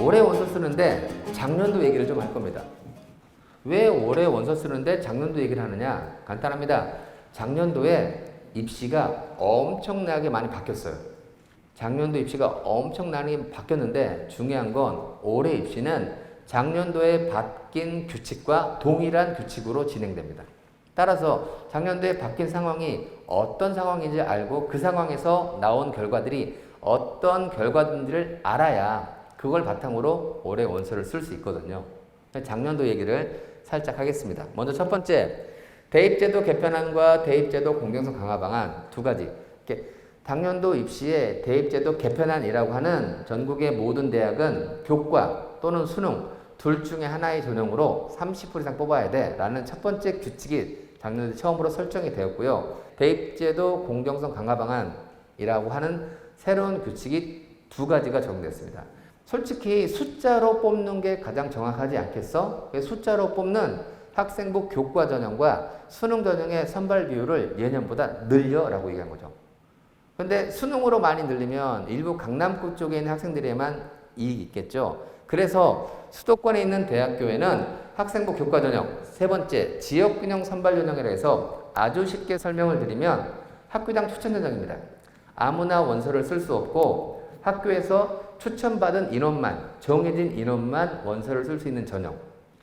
올해 원서 쓰는데 작년도 얘기를 좀 할 겁니다. 왜 올해 원서 쓰는데 작년도 얘기를 하느냐? 간단합니다. 작년도에 입시가 엄청나게 많이 바뀌었어요. 작년도 입시가 엄청나게 바뀌었는데 중요한 건 올해 입시는 작년도에 바뀐 규칙과 동일한 규칙으로 진행됩니다. 따라서 작년도에 바뀐 상황이 어떤 상황인지 알고 그 상황에서 나온 결과들이 어떤 결과인지를 알아야 그걸 바탕으로 올해 원서를 쓸 수 있거든요. 작년도 얘기를 살짝 하겠습니다. 먼저 첫 번째, 대입제도 개편안과 대입제도 공정성 강화 방안 두 가지. 당년도 입시에 대입제도 개편안이라고 하는 전국의 모든 대학은 교과 또는 수능 둘 중에 하나의 전형으로 30% 이상 뽑아야 돼 라는 첫 번째 규칙이 작년에 처음으로 설정이 되었고요. 대입제도 공정성 강화 방안이라고 하는 새로운 규칙이 두 가지가 적용됐습니다. 솔직히 숫자로 뽑는 게 가장 정확하지 않겠어? 숫자로 뽑는 학생부 교과 전형과 수능 전형의 선발 비율을 예년보다 늘려라고 얘기한 거죠. 근데 수능으로 많이 늘리면 일부 강남구 쪽에 있는 학생들에만 이익이 있겠죠. 그래서 수도권에 있는 대학교에는 학생부 교과 전형, 세 번째 지역균형 선발 전형이라 해서 아주 쉽게 설명을 드리면 학교당 추천 전형입니다. 아무나 원서를 쓸 수 없고 학교에서 추천받은 인원만, 정해진 인원만 원서를 쓸 수 있는 전형.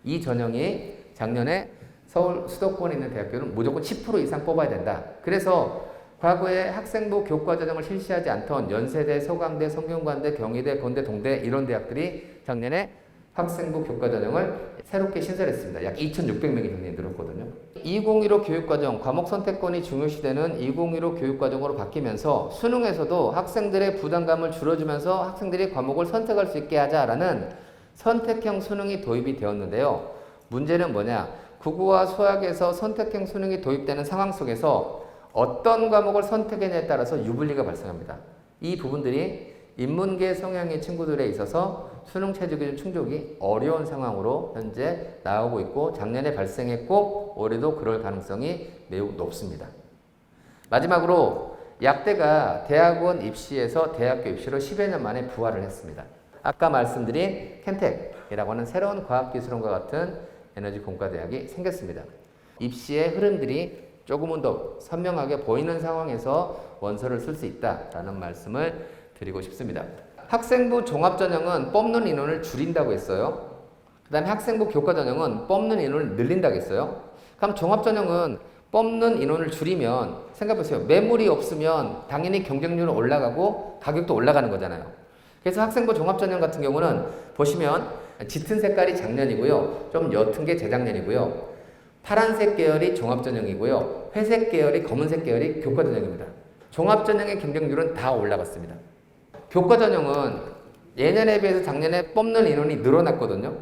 이 전형이 작년에 서울 수도권에 있는 대학교는 무조건 10% 이상 뽑아야 된다. 그래서 과거에 학생부 교과 전형을 실시하지 않던 연세대, 서강대, 성균관대, 경희대, 건대, 동대 이런 대학들이 작년에 학생부 교과 전형을 새롭게 신설했습니다. 약 2,600명이 당연히 늘었거든요. 2015 교육과정, 과목 선택권이 중요시되는 2015 교육과정으로 바뀌면서 수능에서도 학생들의 부담감을 줄여주면서 학생들이 과목을 선택할 수 있게 하자라는 선택형 수능이 도입이 되었는데요. 문제는 뭐냐? 국어와 수학에서 선택형 수능이 도입되는 상황 속에서 어떤 과목을 선택했냐에 따라서 유불리가 발생합니다. 이 부분들이 인문계 성향의 친구들에 있어서 수능 체제 기준 충족이 어려운 상황으로 현재 나오고 있고 작년에 발생했고 올해도 그럴 가능성이 매우 높습니다. 마지막으로 약대가 대학원 입시에서 대학교 입시로 10여 년 만에 부활을 했습니다. 아까 말씀드린 켄텍이라고 하는 새로운 과학기술원과 같은 에너지 공과대학이 생겼습니다. 입시의 흐름들이 조금은 더 선명하게 보이는 상황에서 원서를 쓸 수 있다라는 말씀을 드리고 싶습니다. 학생부 종합전형은 뽑는 인원을 줄인다고 했어요. 그 다음에 학생부 교과전형은 뽑는 인원을 늘린다고 했어요. 그럼 종합전형은 뽑는 인원을 줄이면 생각해보세요. 매물이 없으면 당연히 경쟁률은 올라가고 가격도 올라가는 거잖아요. 그래서 학생부 종합전형 같은 경우는 보시면 짙은 색깔이 작년이고요. 좀 옅은 게 재작년이고요. 파란색 계열이 종합전형이고요. 회색 계열이 검은색 계열이 교과전형입니다. 종합전형의 경쟁률은 다 올라갔습니다. 교과전형은 예년에 비해서 작년에 뽑는 인원이 늘어났거든요.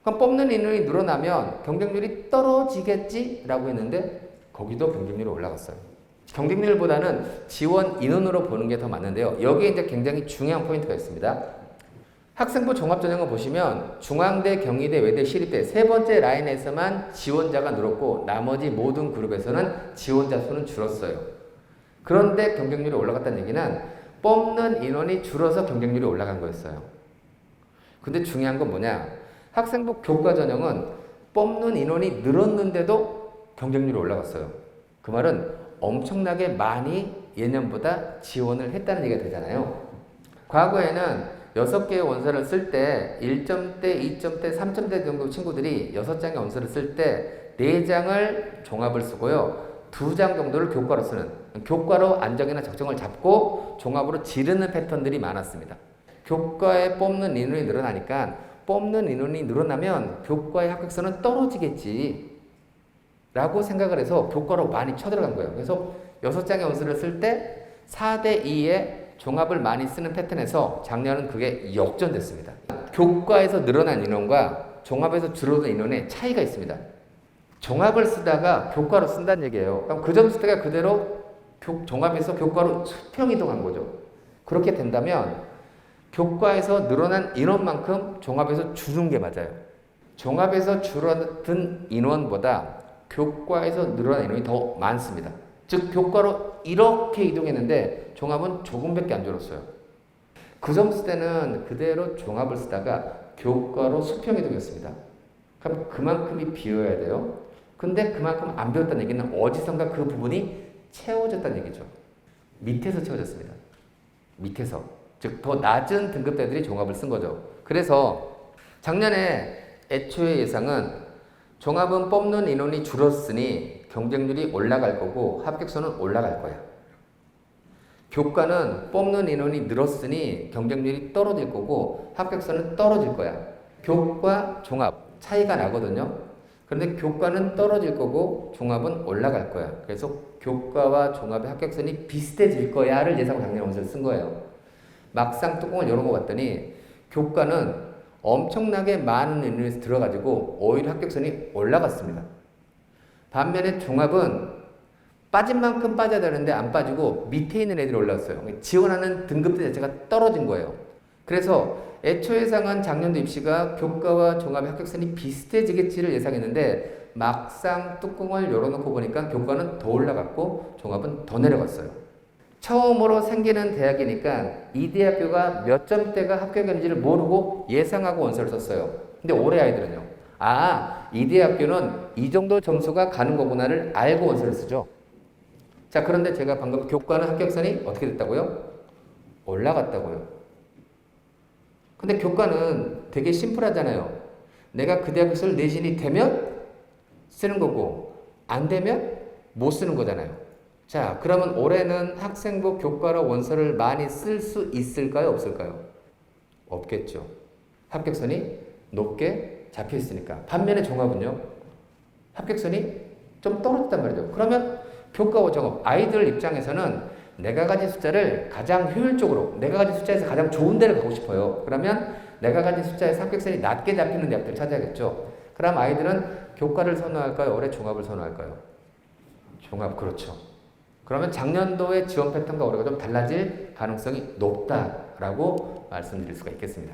그럼 뽑는 인원이 늘어나면 경쟁률이 떨어지겠지라고 했는데 거기도 경쟁률이 올라갔어요. 경쟁률보다는 지원 인원으로 보는 게 더 맞는데요. 여기에 이제 굉장히 중요한 포인트가 있습니다. 학생부 종합전형을 보시면 중앙대, 경희대, 외대, 시립대 세 번째 라인에서만 지원자가 늘었고 나머지 모든 그룹에서는 지원자 수는 줄었어요. 그런데 경쟁률이 올라갔다는 얘기는 뽑는 인원이 줄어서 경쟁률이 올라간 거였어요. 근데 중요한 건 뭐냐? 학생부 교과전형은 뽑는 인원이 늘었는데도 경쟁률이 올라갔어요. 그 말은 엄청나게 많이 예년보다 지원을 했다는 얘기가 되잖아요. 과거에는 6개의 원서를 쓸 때 1점대, 2점대, 3점대 정도 친구들이 6장의 원서를 쓸 때 4장을 종합을 쓰고요. 2장 정도를 교과로 쓰는, 교과로 안정이나 적정을 잡고 종합으로 지르는 패턴들이 많았습니다. 교과에 뽑는 인원이 늘어나니까 뽑는 인원이 늘어나면 교과의 합격선은 떨어지겠지 라고 생각을 해서 교과로 많이 쳐들어간 거예요. 그래서 6장의 원서를 쓸 때 4대 2의 종합을 많이 쓰는 패턴에서 작년은 그게 역전됐습니다. 교과에서 늘어난 인원과 종합에서 줄어든 인원의 차이가 있습니다. 종합을 쓰다가 교과로 쓴다는 얘기예요. 그럼 그 점수대가 그대로 종합에서 교과로 수평 이동한 거죠. 그렇게 된다면 교과에서 늘어난 인원만큼 종합에서 줄은 게 맞아요. 종합에서 줄어든 인원보다 교과에서 늘어난 인원이 더 많습니다. 즉 교과로 이렇게 이동했는데 종합은 조금밖에 안 줄었어요. 그 점수 때는 그대로 종합을 쓰다가 교과로 수평이 되겠습니다. 그럼 그만큼이 비어야 돼요. 근데 그만큼 안 비었다는 얘기는 어디선가 그 부분이 채워졌다는 얘기죠. 밑에서 채워졌습니다. 밑에서. 즉, 더 낮은 등급대들이 종합을 쓴 거죠. 그래서 작년에 애초에 예상은 종합은 뽑는 인원이 줄었으니 경쟁률이 올라갈 거고 합격선은 올라갈 거야. 교과는 뽑는 인원이 늘었으니 경쟁률이 떨어질 거고 합격선은 떨어질 거야. 교과, 종합 차이가 나거든요. 그런데 교과는 떨어질 거고 종합은 올라갈 거야. 그래서 교과와 종합의 합격선이 비슷해질 거야를 예상으로 작년에 원서를 쓴 거예요. 막상 뚜껑을 열어보고 봤더니 교과는 엄청나게 많은 인원에서 들어가지고 오히려 합격선이 올라갔습니다. 반면에 종합은 빠진 만큼 빠져야 되는데 안 빠지고 밑에 있는 애들이 올라왔어요. 지원하는 등급대 자체가 떨어진 거예요. 그래서 애초 예상한 작년도 입시가 교과와 종합의 합격선이 비슷해지겠지를 예상했는데 막상 뚜껑을 열어놓고 보니까 교과는 더 올라갔고 종합은 더 내려갔어요. 처음으로 생기는 대학이니까 이 대학교가 몇 점대가 합격했는지를 모르고 예상하고 원서를 썼어요. 근데 올해 아이들은요. 이 대학교는 이 정도 점수가 가는 거구나를 알고 원서를 쓰죠. 자, 그런데 제가 방금 교과는 합격선이 어떻게 됐다고요? 올라갔다고요. 근데 교과는 되게 심플하잖아요. 내가 그 대학교를 내신이 되면 쓰는 거고 안 되면 못 쓰는 거잖아요. 자, 그러면 올해는 학생부 교과로 원서를 많이 쓸 수 있을까요? 없을까요? 없겠죠. 합격선이 높게 잡혀 있으니까. 반면에 종합은요. 합격선이 좀 떨어졌단 말이죠. 그러면 교과와 종합, 아이들 입장에서는 내가 가진 숫자를 가장 효율적으로, 내가 가진 숫자에서 가장 좋은 데를 가고 싶어요. 그러면 내가 가진 숫자에서 합격선이 낮게 잡히는 대학들을 찾아야겠죠. 그럼 아이들은 교과를 선호할까요? 올해 종합을 선호할까요? 종합, 그렇죠. 그러면 작년도의 지원 패턴과 올해가 좀 달라질 가능성이 높다라고 말씀드릴 수가 있겠습니다.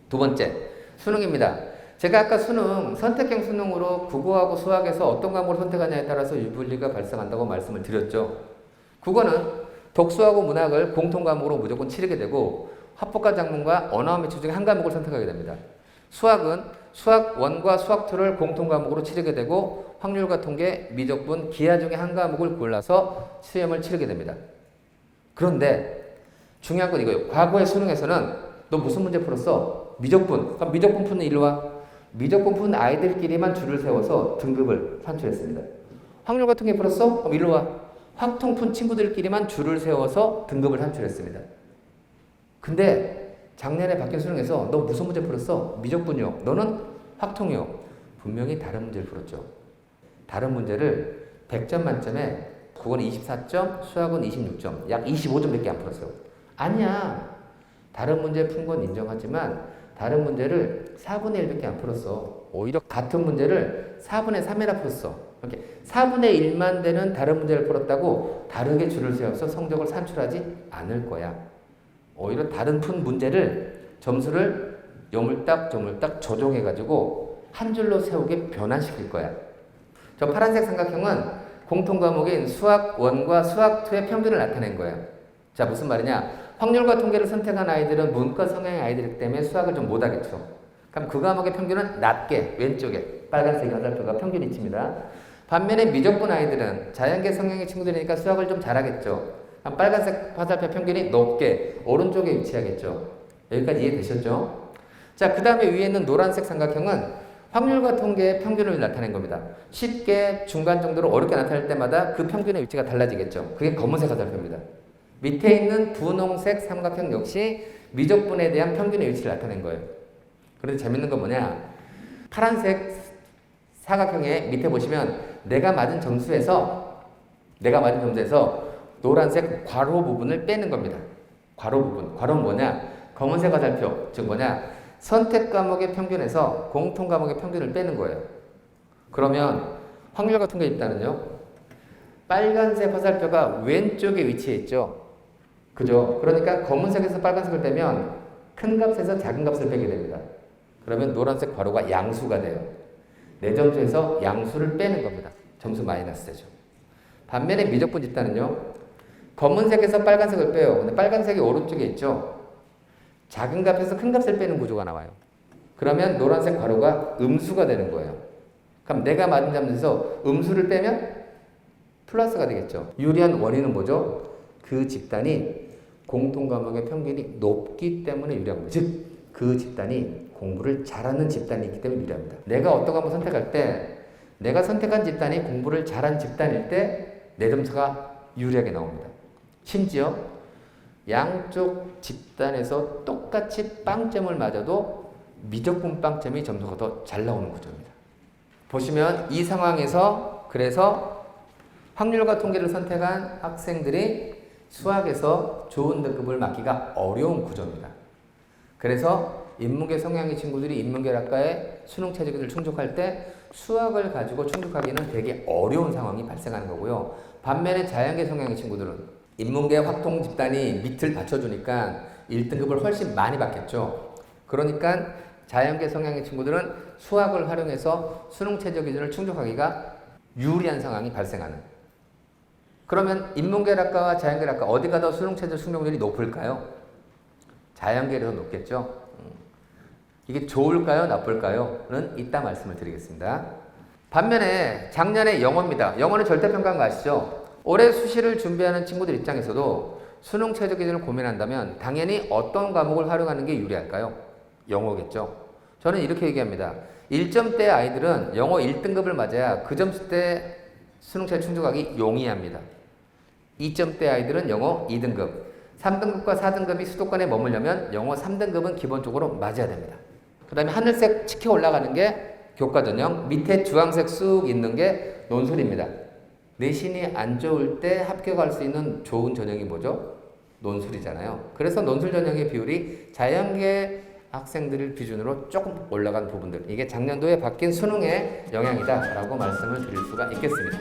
두 번째, 수능입니다. 제가 아까 수능, 선택형 수능으로 국어하고 수학에서 어떤 과목을 선택하냐에 따라서 유불리가 발생한다고 말씀을 드렸죠. 국어는 독수하고 문학을 공통 과목으로 무조건 치르게 되고 화법과 작문과 언어와 미초 중에 한 과목을 선택하게 됩니다. 수학은 수학 1과 수학 2를 공통 과목으로 치르게 되고 확률과 통계, 미적분, 기하 중에 한 과목을 골라서 시험을 치르게 됩니다. 그런데 중요한 건 이거예요. 과거의 수능에서는 너 무슨 문제 풀었어? 미적분. 그럼 미적분 푸는 일로 와. 미적분 푸는 아이들끼리만 줄을 세워서 등급을 산출했습니다. 확률과 통계 풀었어? 그럼 일로 와. 확통 푼 친구들끼리만 줄을 세워서 등급을 산출했습니다. 근데 작년에 바뀐 수능에서 너 무슨 문제 풀었어? 미적분이요. 너는 확통이요. 분명히 다른 문제를 풀었죠. 다른 문제를 100점 만점에 국어는 24점, 수학은 26점, 약 25점밖에 안 풀었어요. 아니야. 다른 문제 푼 건 인정하지만 다른 문제를 4분의 1밖에 안 풀었어. 오히려 같은 문제를 4분의 3이나 풀었어. 이렇게 4분의 1만 되는 다른 문제를 풀었다고 다르게 줄을 세워서 성적을 산출하지 않을 거야. 오히려 다른 푼 문제를 점수를 요물딱 저물딱 조정해가지고 한 줄로 세우게 변환시킬 거야. 저 파란색 삼각형은 공통 과목인 수학 1과 수학 2의 평균을 나타낸 거야. 자, 무슨 말이냐? 확률과 통계를 선택한 아이들은 문과 성향의 아이들이기 때문에 수학을 좀 못하겠죠. 그럼 그 과목의 평균은 낮게 왼쪽에 빨간색 화살표가 평균 위치입니다. 반면에 미적분 아이들은 자연계 성향의 친구들이니까 수학을 좀 잘하겠죠. 그럼 빨간색 화살표 평균이 높게 오른쪽에 위치하겠죠. 여기까지 이해되셨죠? 자, 그 다음에 위에 있는 노란색 삼각형은 확률과 통계의 평균을 나타낸 겁니다. 쉽게 중간 정도로 어렵게 나타낼 때마다 그 평균의 위치가 달라지겠죠. 그게 검은색 화살표입니다. 밑에 있는 분홍색 삼각형 역시 미적분에 대한 평균의 위치를 나타낸 거예요. 그런데 재밌는 건 뭐냐? 파란색 사각형의 밑에 보시면 내가 맞은 점수에서 노란색 괄호 부분을 빼는 겁니다. 괄호 부분. 괄호는 뭐냐? 검은색 화살표. 즉 뭐냐? 선택 과목의 평균에서 공통 과목의 평균을 빼는 거예요. 그러면 확률과 통계 입단은요. 빨간색 화살표가 왼쪽에 위치해 있죠. 그죠? 그러니까 검은색에서 빨간색을 빼면 큰 값에서 작은 값을 빼게 됩니다. 그러면 노란색 괄호가 양수가 돼요. 내 점수에서 양수를 빼는 겁니다. 점수 마이너스 되죠. 반면에 미적분 집단은요. 검은색에서 빨간색을 빼요. 근데 빨간색이 오른쪽에 있죠. 작은 값에서 큰 값을 빼는 구조가 나와요. 그러면 노란색 괄호가 음수가 되는 거예요. 그럼 내가 맞은 점에서 음수를 빼면 플러스가 되겠죠. 유리한 원인은 뭐죠? 그 집단이 공통 과목의 평균이 높기 때문에 유리한 거죠. 즉, 그 집단이 공부를 잘하는 집단이 있기 때문에 유리합니다. 내가 어떤 과목을 선택할 때 내가 선택한 집단이 공부를 잘한 집단일 때 내 점수가 유리하게 나옵니다. 심지어 양쪽 집단에서 똑같이 빵점을 맞아도 미적분 빵점이 점수가 더 잘 나오는 구조입니다. 보시면 이 상황에서 그래서 확률과 통계를 선택한 학생들이 수학에서 좋은 등급을 맞기가 어려운 구조입니다. 그래서 인문계 성향의 친구들이 인문계학과의 수능 최저기를 충족할 때 수학을 가지고 충족하기는 되게 어려운 상황이 발생하는 거고요. 반면에 자연계 성향의 친구들은 인문계 확통 집단이 밑을 받쳐주니까 1등급을 훨씬 많이 받겠죠. 그러니까 자연계 성향의 친구들은 수학을 활용해서 수능 최저 기준을 충족하기가 유리한 상황이 발생하는. 그러면 인문계학과와 자연계학과 어디가 더 수능 최저 충족률이 높을까요? 자연계가 더 높겠죠. 이게 좋을까요? 나쁠까요?는 이따 말씀을 드리겠습니다. 반면에 작년에 영어입니다. 영어는 절대평가한 거 아시죠? 올해 수시를 준비하는 친구들 입장에서도 수능 최저 기준을 고민한다면 당연히 어떤 과목을 활용하는 게 유리할까요? 영어겠죠. 저는 이렇게 얘기합니다. 1점대 아이들은 영어 1등급을 맞아야 그 점수대 수능 최저 충족하기 용이합니다. 2점대 아이들은 영어 2등급, 3등급과 4등급이 수도권에 머물려면 영어 3등급은 기본적으로 맞아야 됩니다. 그 다음에 하늘색 치켜 올라가는 게 교과 전형, 밑에 주황색 쑥 있는 게 논술입니다. 내신이 안 좋을 때 합격할 수 있는 좋은 전형이 뭐죠? 논술이잖아요. 그래서 논술 전형의 비율이 자연계 학생들을 기준으로 조금 올라간 부분들, 이게 작년도에 바뀐 수능의 영향이다 라고 말씀을 드릴 수가 있겠습니다.